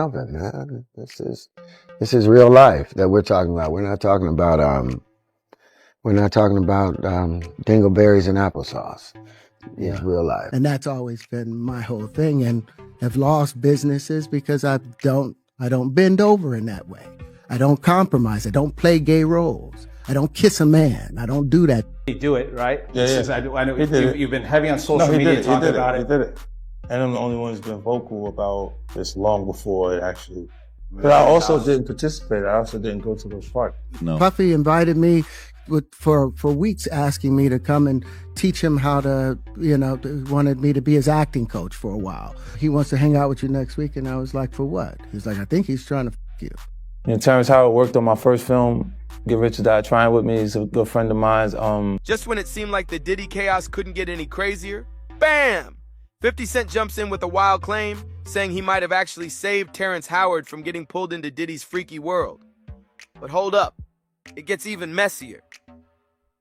Something, man. This is real life that we're talking about. We're not talking about dingleberries and applesauce. It's real life. And that's always been my whole thing, and have lost businesses because I don't bend over in that way. I don't compromise. I don't play gay roles. I don't kiss a man. I don't do that. You do it, right? Yeah. I know you've been heavy on social media talking about it. He did it. And I'm the only one who's been vocal about this long before it actually. But I also didn't participate. I also didn't go to those parties. No. Puffy invited me for weeks, asking me to come and teach him how to, wanted me to be his acting coach for a while. He wants to hang out with you next week. And I was like, for what? He's like, I think he's trying to f*** you. And Terrence Howard worked on my first film, Get Rich or Die Trying with me. He's a good friend of mine. Just when it seemed like the Diddy chaos couldn't get any crazier, bam! 50 Cent jumps in with a wild claim, saying he might have actually saved Terrence Howard from getting pulled into Diddy's freaky world. But hold up, it gets even messier.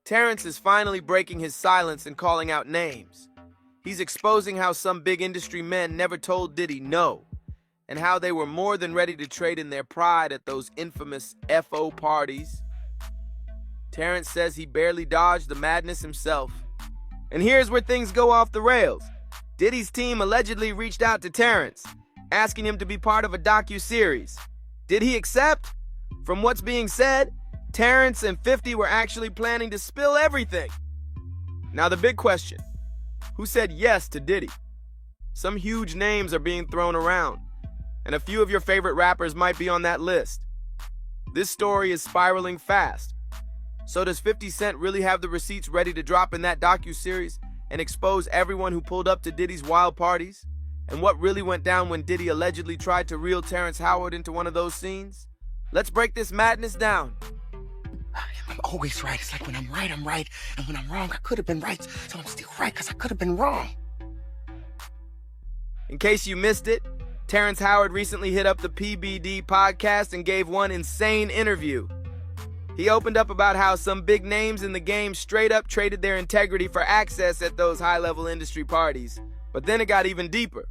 Terrence is finally breaking his silence and calling out names. He's exposing how some big industry men never told Diddy no, and how they were more than ready to trade in their pride at those infamous FO parties. Terrence says he barely dodged the madness himself. And here's where things go off the rails. Diddy's team allegedly reached out to Terrence, asking him to be part of a docu-series. Did he accept? From what's being said, Terrence and 50 were actually planning to spill everything. Now the big question, who said yes to Diddy? Some huge names are being thrown around, and a few of your favorite rappers might be on that list. This story is spiraling fast. So does 50 Cent really have the receipts ready to drop in that docu-series and expose everyone who pulled up to Diddy's wild parties? And what really went down when Diddy allegedly tried to reel Terrence Howard into one of those scenes? Let's break this madness down. I'm always right. It's like when I'm right, I'm right. And when I'm wrong, I could have been right. So I'm still right because I could have been wrong. In case you missed it, Terrence Howard recently hit up the PBD Podcast and gave one insane interview. He opened up about how some big names in the game straight up traded their integrity for access at those high-level industry parties. But then it got even deeper.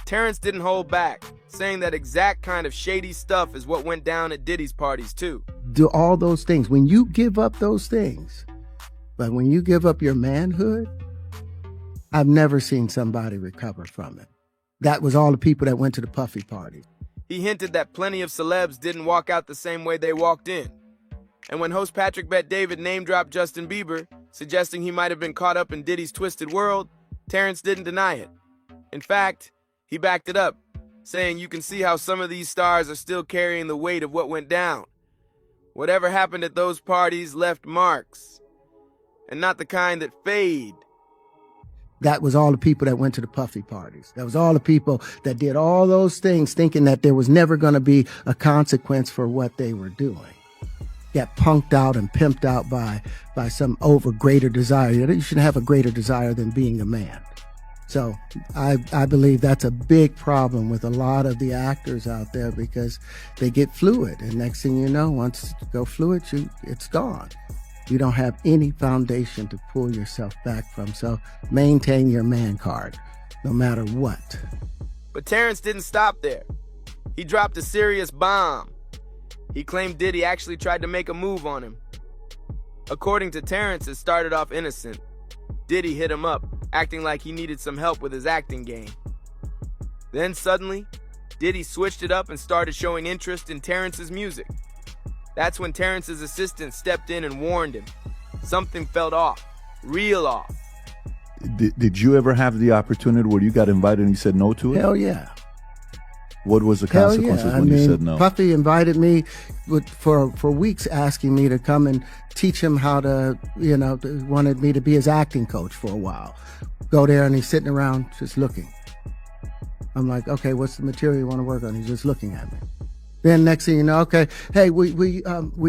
Terrence didn't hold back, saying that exact kind of shady stuff is what went down at Diddy's parties too. Do all those things. When you give up those things, but when you give up your manhood, I've never seen somebody recover from it. That was all the people that went to the Puffy party. He hinted that plenty of celebs didn't walk out the same way they walked in. And when host Patrick Bet David name-dropped Justin Bieber, suggesting he might have been caught up in Diddy's twisted world, Terrence didn't deny it. In fact, he backed it up, saying you can see how some of these stars are still carrying the weight of what went down. Whatever happened at those parties left marks, and not the kind that fade. That was all the people that went to the Puffy parties. That was all the people that did all those things thinking that there was never going to be a consequence for what they were doing. Got punked out and pimped out by some greater desire. You shouldn't have a greater desire than being a man. So I believe that's a big problem with a lot of the actors out there because they get fluid. And next thing you know, once you go fluid, it's gone. You don't have any foundation to pull yourself back from. So maintain your man card, no matter what. But Terrence didn't stop there. He dropped a serious bomb. He claimed Diddy actually tried to make a move on him. According to Terrence, it started off innocent. Diddy hit him up, acting like he needed some help with his acting game. Then suddenly, Diddy switched it up and started showing interest in Terrence's music. That's when Terrence's assistant stepped in and warned him. Something felt off, real off. Did you ever have the opportunity where you got invited and you said no to it? Hell yeah. What was the consequences when you said no? Puffy invited me for weeks, asking me to come and teach him how to, wanted me to be his acting coach for a while. Go there and he's sitting around just looking. I'm like, okay, what's the material you want to work on? He's just looking at me. Then next thing you know, okay, hey, will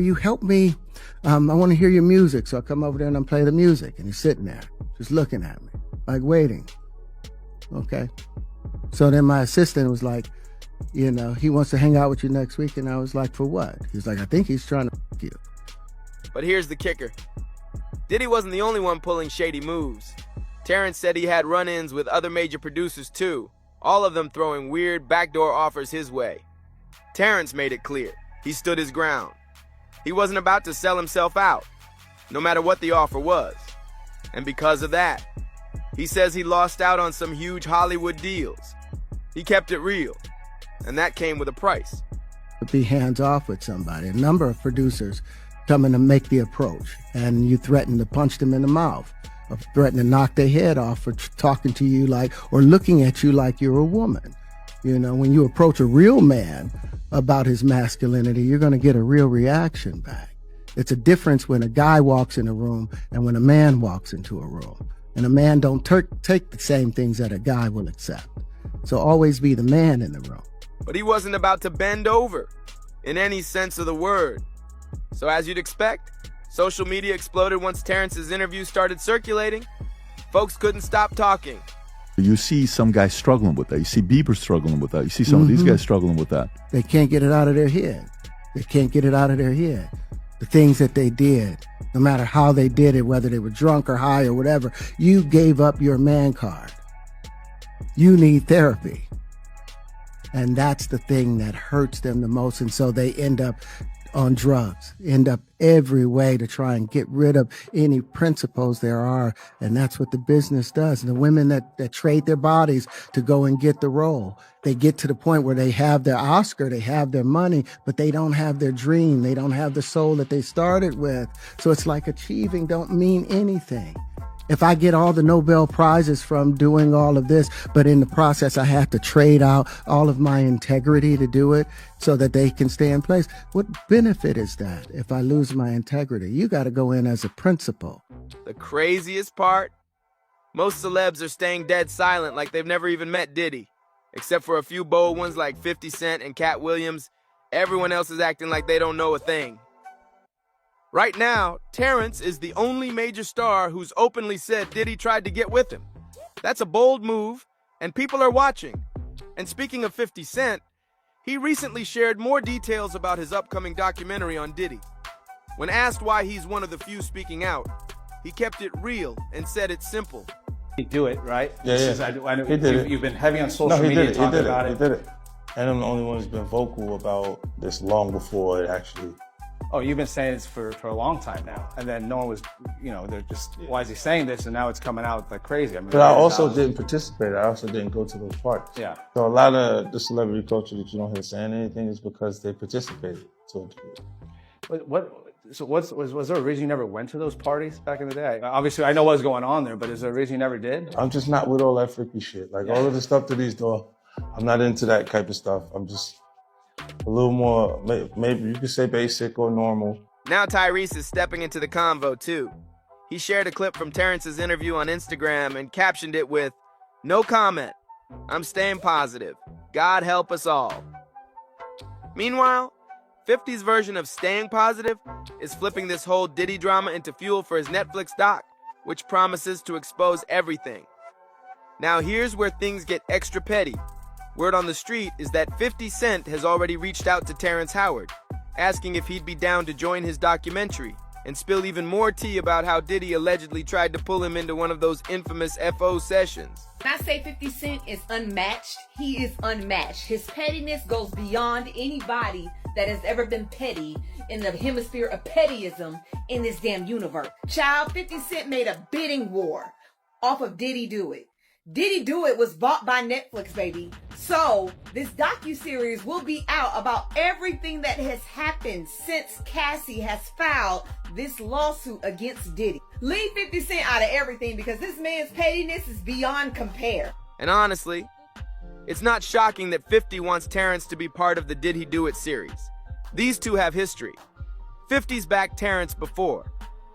you help me? I want to hear your music. So I come over there and I play the music and he's sitting there just looking at me, like waiting. Okay. So then my assistant was like, he wants to hang out with you next week. And I was like, for what? He's like, I think he's trying to f*** you. But here's the kicker. Diddy wasn't the only one pulling shady moves. Terrence said he had run-ins with other major producers too, all of them throwing weird backdoor offers his way. Terrence made it clear he stood his ground. He wasn't about to sell himself out, no matter what the offer was. And because of that, he says he lost out on some huge Hollywood deals. He kept it real, and that came with a price. To be hands off with somebody. A number of producers come in to make the approach, and you threaten to punch them in the mouth, or threaten to knock their head off for talking to you like, or looking at you like you're a woman. You know, when you approach a real man about his masculinity, you're going to get a real reaction back. It's a difference when a guy walks in a room and when a man walks into a room. And a man don't take the same things that a guy will accept. So always be the man in the room. But he wasn't about to bend over, in any sense of the word. So as you'd expect, social media exploded once Terrence's interview started circulating. Folks couldn't stop talking. You see some guys struggling with that. You see Bieber struggling with that. You see some of these guys struggling with that. They can't get it out of their head. They can't get it out of their head. The things that they did, no matter how they did it, whether they were drunk or high or whatever, you gave up your man card. You need therapy. And that's the thing that hurts them the most. And so they end up on drugs, end up every way to try and get rid of any principles there are. And that's what the business does. And the women that trade their bodies to go and get the role, they get to the point where they have their Oscar, they have their money, but they don't have their dream. They don't have the soul that they started with. So it's like achieving don't mean anything. If I get all the Nobel Prizes from doing all of this, but in the process I have to trade out all of my integrity to do it so that they can stay in place, what benefit is that if I lose my integrity? You got to go in as a principal. The craziest part? Most celebs are staying dead silent like they've never even met Diddy. Except for a few bold ones like 50 Cent and Cat Williams, everyone else is acting like they don't know a thing. Right now, Terrence is the only major star who's openly said Diddy tried to get with him. That's a bold move, and people are watching. And speaking of 50 Cent, he recently shared more details about his upcoming documentary on Diddy. When asked why he's one of the few speaking out, he kept it real and said it's simple. You do it, right? Yeah. I know He did it. You've been heavy on social media talking about it. He did it. And I'm the only one who's been vocal about this long before it actually. Oh, you've been saying this for a long time now. And then no one was, they're just, why is he saying this? And now it's coming out like crazy. I mean, but I also didn't participate. I also didn't go to those parties. Yeah. So a lot of the celebrity culture that you don't hear saying anything is because they participated to a degree. Was there a reason you never went to those parties back in the day? Obviously, I know what was going on there, but is there a reason you never did? I'm just not with all that freaky shit. Like all of the stuff that he's doing, I'm not into that type of stuff. I'm just a little more, maybe you could say basic or normal. Now Tyrese is stepping into the convo too. He shared a clip from Terrence's interview on Instagram and captioned it with, "No comment. I'm staying positive. God help us all." Meanwhile, 50's version of staying positive is flipping this whole Diddy drama into fuel for his Netflix doc, which promises to expose everything. Now here's where things get extra petty. Word on the street is that 50 Cent has already reached out to Terrence Howard, asking if he'd be down to join his documentary and spill even more tea about how Diddy allegedly tried to pull him into one of those infamous FO sessions. When I say 50 Cent is unmatched, he is unmatched. His pettiness goes beyond anybody that has ever been petty in the hemisphere of pettyism in this damn universe. Child, 50 Cent made a bidding war off of Diddy Do It. Diddy Do It was bought by Netflix, baby. So this docuseries will be out about everything that has happened since Cassie has filed this lawsuit against Diddy. Leave 50 Cent out of everything because this man's pettiness is beyond compare. And honestly, it's not shocking that 50 wants Terrence to be part of the Did He Do It series. These two have history. 50's backed Terrence before,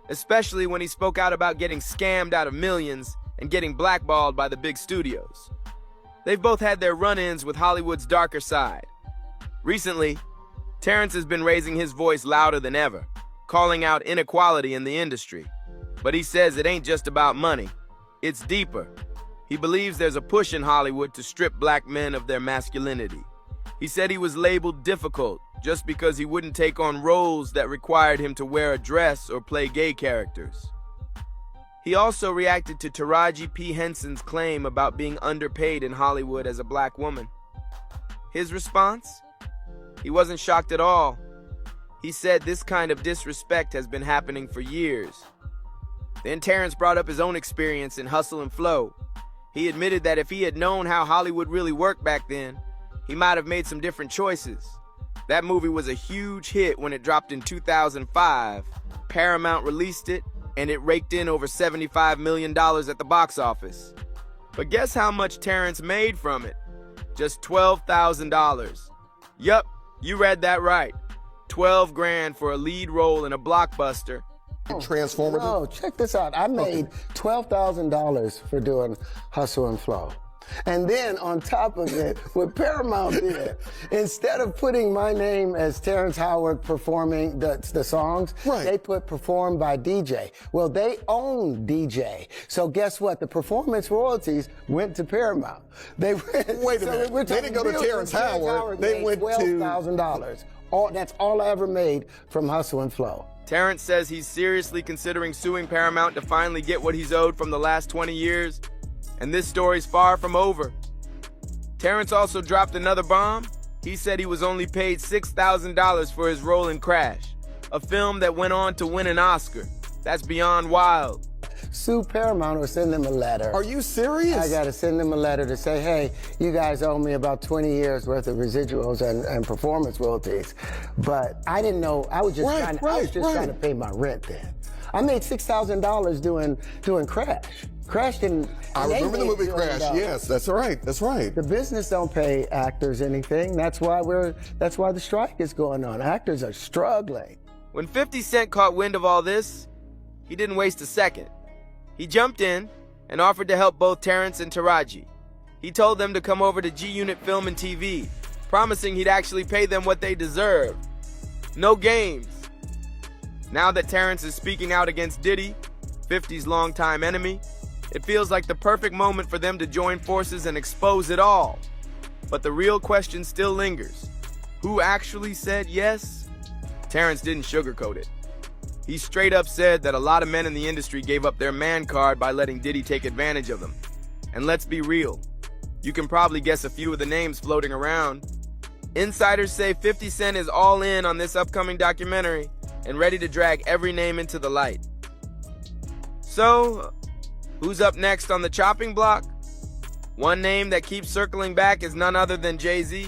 especially when he spoke out about getting scammed out of millions and getting blackballed by the big studios. They've both had their run-ins with Hollywood's darker side. Recently, Terrence has been raising his voice louder than ever, calling out inequality in the industry. But he says it ain't just about money. It's deeper. He believes there's a push in Hollywood to strip black men of their masculinity. He said he was labeled difficult just because he wouldn't take on roles that required him to wear a dress or play gay characters. He also reacted to Taraji P. Henson's claim about being underpaid in Hollywood as a black woman. His response? He wasn't shocked at all. He said this kind of disrespect has been happening for years. Then Terrence brought up his own experience in Hustle and Flow. He admitted that if he had known how Hollywood really worked back then, he might have made some different choices. That movie was a huge hit when it dropped in 2005. Paramount released it, and it raked in over $75 million at the box office. But guess how much Terrence made from it? Just $12,000. Yup, you read that right. 12 grand for a lead role in a blockbuster. Transformative. No, check this out. I made $12,000 for doing Hustle and Flow. And then on top of it, what Paramount did, instead of putting my name as Terrence Howard performing the songs, they put performed by DJ. Well, they own DJ. So guess what? The performance royalties went to Paramount. They went, Wait a minute. They didn't go to Terrence Howard. They went to $12,000. That's all I ever made from Hustle and Flow. Terrence says he's seriously considering suing Paramount to finally get what he's owed from the last 20 years. And this story's far from over. Terrence also dropped another bomb. He said he was only paid $6,000 for his role in Crash, a film that went on to win an Oscar. That's beyond wild. Sue Paramount or send them a letter. Are you serious? I got to send them a letter to say, hey, you guys owe me about 20 years worth of residuals and performance royalties. But I didn't know. I was just trying to pay my rent then. I made $6,000 doing Crash. Crash didn't. I remember the movie Crash. Yes, that's right. That's right. The business don't pay actors anything. That's why the strike is going on. Actors are struggling. When 50 Cent caught wind of all this, he didn't waste a second. He jumped in and offered to help both Terrence and Taraji. He told them to come over to G-Unit Film and TV, promising he'd actually pay them what they deserved. No games. Now that Terrence is speaking out against Diddy, 50's longtime enemy, it feels like the perfect moment for them to join forces and expose it all. But the real question still lingers. Who actually said yes? Terrence didn't sugarcoat it. He straight up said that a lot of men in the industry gave up their man card by letting Diddy take advantage of them. And let's be real, you can probably guess a few of the names floating around. Insiders say 50 Cent is all in on this upcoming documentary and ready to drag every name into the light. So, who's up next on the chopping block? One name that keeps circling back is none other than Jay-Z.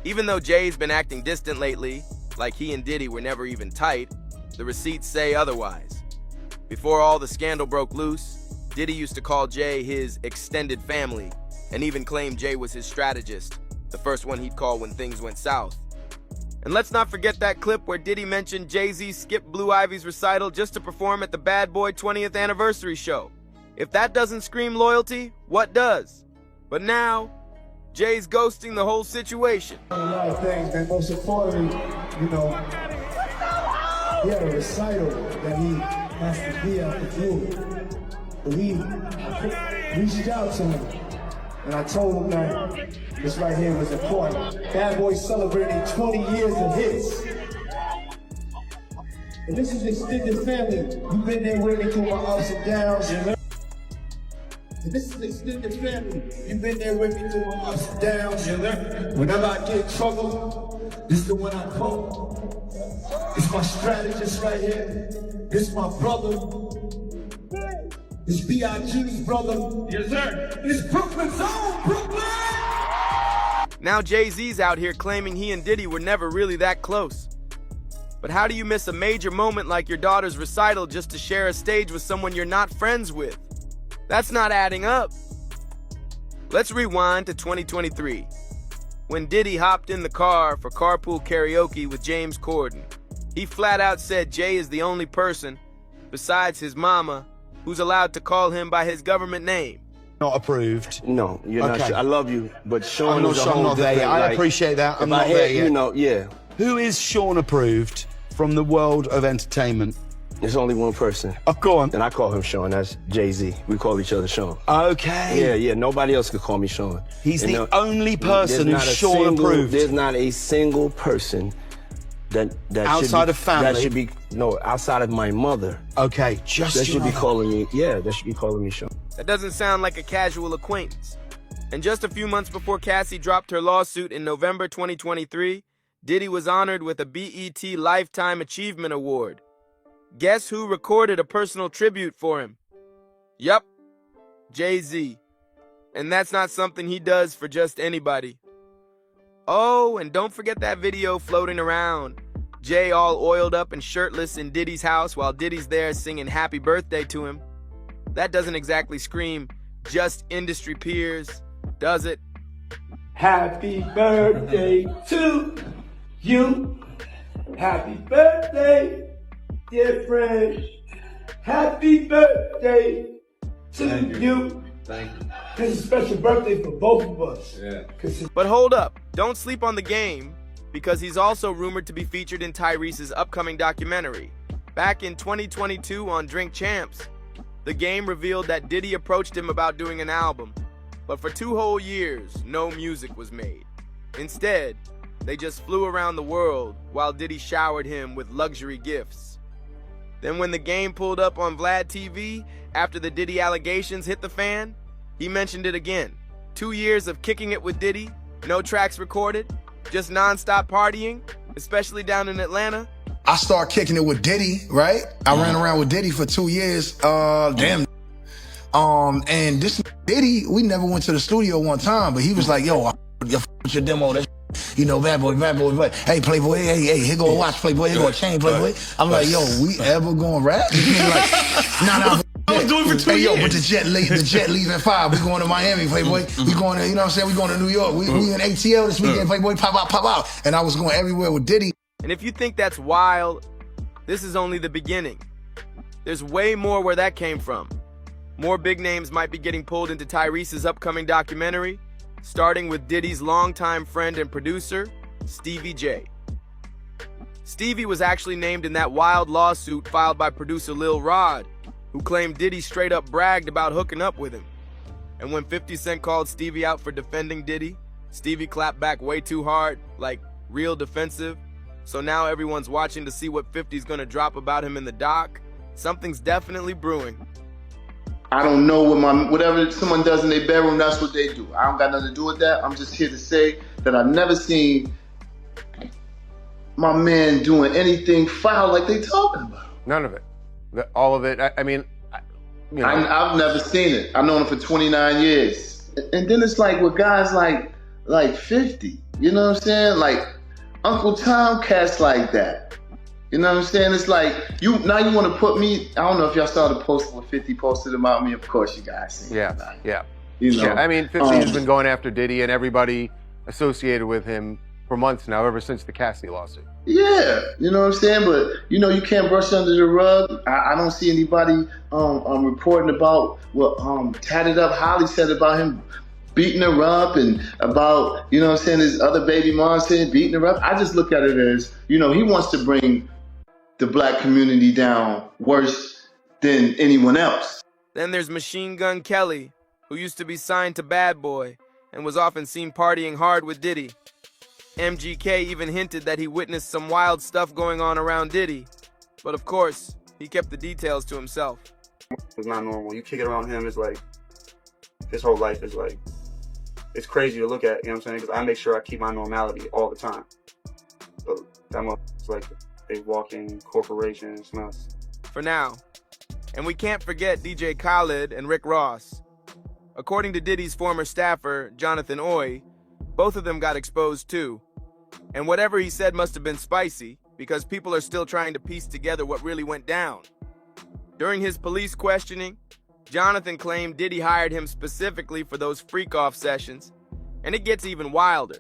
Even though Jay's been acting distant lately, like he and Diddy were never even tight, the receipts say otherwise. Before all the scandal broke loose, Diddy used to call Jay his extended family, and even claimed Jay was his strategist, the first one he'd call when things went south. And let's not forget that clip where Diddy mentioned Jay-Z skipped Blue Ivy's recital just to perform at the Bad Boy 20th anniversary show. If that doesn't scream loyalty, what does? But now, Jay's ghosting the whole situation. A lot of things, and most importantly, he had a recital that he has to be at to do. But I reached out to him, and I told him that this right here was important. Bad Boy celebrating 20 years of hits. And this is extended family. You've been there with me through my ups and downs. And this is extended family. You've been there with me through my ups and downs. Whenever I get in trouble, this is the one I call. It's my strategist right here. This is my brother. It's B.I.G.'s brother. Yes, sir. It's Brooklyn's own Brooklyn. Now Jay-Z's out here claiming he and Diddy were never really that close. But how do you miss a major moment like your daughter's recital just to share a stage with someone you're not friends with? That's not adding up. Let's rewind to 2023, when Diddy hopped in the car for carpool karaoke with James Corden. He flat out said Jay is the only person, besides his mama, who's allowed to call him by his government name. Not approved. No, you're Okay. not. I love you, but Sean I'm not is a sure. I'm whole not there different. yet. I like, appreciate that. I'm if I not hear, there yet. You know, yeah. Who is Sean approved from the world of entertainment? There's only one person, Oh, go on. and I call him Sean. That's Jay-Z. We call each other Sean. Okay. Yeah. Nobody else could call me Sean. He's You the know, only person there's who's not a Sean single- approved. There's not a single person that Outside should be, of family? That should be outside of my mother. Okay, just That your should be mother. calling me. Yeah, that should be calling me Sean. That doesn't sound like a casual acquaintance. And just a few months before Cassie dropped her lawsuit in November 2023, Diddy was honored with a BET Lifetime Achievement Award. Guess who recorded a personal tribute for him? Yup, Jay-Z. And that's not something he does for just anybody. Oh, and don't forget that video floating around. Jay all oiled up and shirtless in Diddy's house while Diddy's there singing happy birthday to him. That doesn't exactly scream just industry peers, does it? Happy birthday to you. Happy birthday, dear friend. Happy birthday to you. Thank you. It's a special birthday for both of us. Yeah. But hold up, don't sleep on the game, because he's also rumored to be featured in Tyrese's upcoming documentary. Back in 2022 on Drink Champs, the game revealed that Diddy approached him about doing an album, but for 2 whole years, no music was made. Instead, they just flew around the world while Diddy showered him with luxury gifts. Then when the game pulled up on Vlad TV after the Diddy allegations hit the fan, he mentioned it again. 2 years of kicking it with Diddy, no tracks recorded, just non-stop partying, especially down in Atlanta. I started kicking it with Diddy, right? I ran around with Diddy for 2 years. And this Diddy, we never went to the studio one time, but he was like, yo, with your demo, that you know, bad boy. Hey, Playboy, hey, here go a watch, Playboy, here go a chain, Playboy. I'm like, yo, we ever gonna rap? Like, nah. I was doing it for 2 years. Yo, but the jet leaves at 5. We going to Miami, Playboy. We going to, you know what I'm saying? We going to New York. We in ATL this weekend, Playboy. Pop out. And I was going everywhere with Diddy. And if you think that's wild, this is only the beginning. There's way more where that came from. More big names might be getting pulled into Tyrese's upcoming documentary, starting with Diddy's longtime friend and producer, Stevie J. Stevie was actually named in that wild lawsuit filed by producer Lil Rod, who claimed Diddy straight up bragged about hooking up with him. And when 50 Cent called Stevie out for defending Diddy, Stevie clapped back way too hard, like real defensive. So now everyone's watching to see what 50's gonna drop about him in the doc. Something's definitely brewing. I don't know whatever someone does in their bedroom, that's what they do. I don't got nothing to do with that. I'm just here to say that I've never seen my man doing anything foul like they talking about. None of it. All of it. I mean, you know. I've never seen it. I've known him for 29 years. And then it's like with guys like 50, you know what I'm saying? Like Uncle Tom cats like that. You know what I'm saying? It's like, now you want to put me, I don't know if y'all saw the post where 50 posted about me. Of course you guys seen it. Yeah. You know, yeah, I mean, 50 has been going after Diddy and everybody associated with him for months now, ever since the Cassidy lawsuit. Yeah, you know what I'm saying? But, you know, you can't brush under the rug. I don't see anybody reporting about what Tatted Up Holly said about him beating her up and about, you know what I'm saying, his other baby mom saying beating her up. I just look at it as, you know, he wants to bring the black community down worse than anyone else. Then there's Machine Gun Kelly, who used to be signed to Bad Boy and was often seen partying hard with Diddy. MGK even hinted that he witnessed some wild stuff going on around Diddy, but of course, he kept the details to himself. It's not normal. You kick it around him, it's like, his whole life is like, it's crazy to look at, you know what I'm saying? Because I make sure I keep my normality all the time. So that motherfucker's like a walking corporation. It's nuts. For now. And we can't forget DJ Khaled and Rick Ross. According to Diddy's former staffer, Jonathan Oy, both of them got exposed too. And whatever he said must have been spicy, because people are still trying to piece together what really went down. During his police questioning, Jonathan claimed Diddy hired him specifically for those freak-off sessions, and it gets even wilder.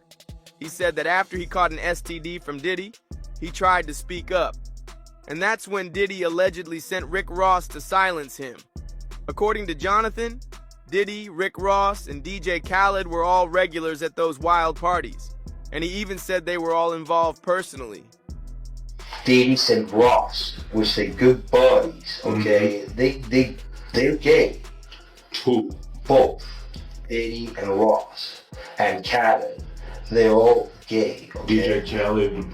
He said that after he caught an STD from Diddy, he tried to speak up, and that's when Diddy allegedly sent Rick Ross to silence him. According to Jonathan, Diddy, Rick Ross, and DJ Khaled were all regulars at those wild parties, and he even said they were all involved personally. Diddy and Ross, which they good buddies, okay? They're gay. Who? Both. Diddy and Ross. And Khaled. They're all gay, okay? DJ Khaled,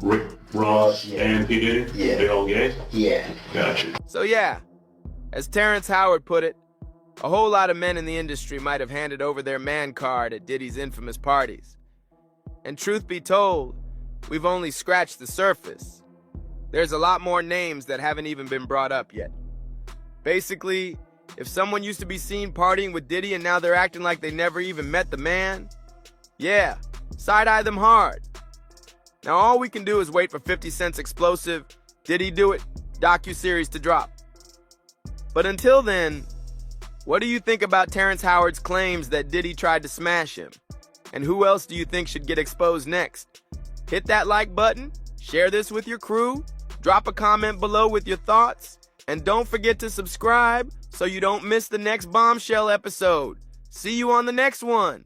Rick Ross, and P. Diddy? Yeah. They all gay? Yeah. Gotcha. So yeah, as Terrence Howard put it, a whole lot of men in the industry might have handed over their man card at Diddy's infamous parties. And truth be told, we've only scratched the surface. There's a lot more names that haven't even been brought up yet. Basically, if someone used to be seen partying with Diddy and now they're acting like they never even met the man, yeah, side-eye them hard. Now all we can do is wait for 50 Cent's explosive Did He Do It docuseries to drop. But until then, what do you think about Terrence Howard's claims that Diddy tried to smash him? And who else do you think should get exposed next? Hit that like button, share this with your crew, drop a comment below with your thoughts, and don't forget to subscribe so you don't miss the next bombshell episode. See you on the next one.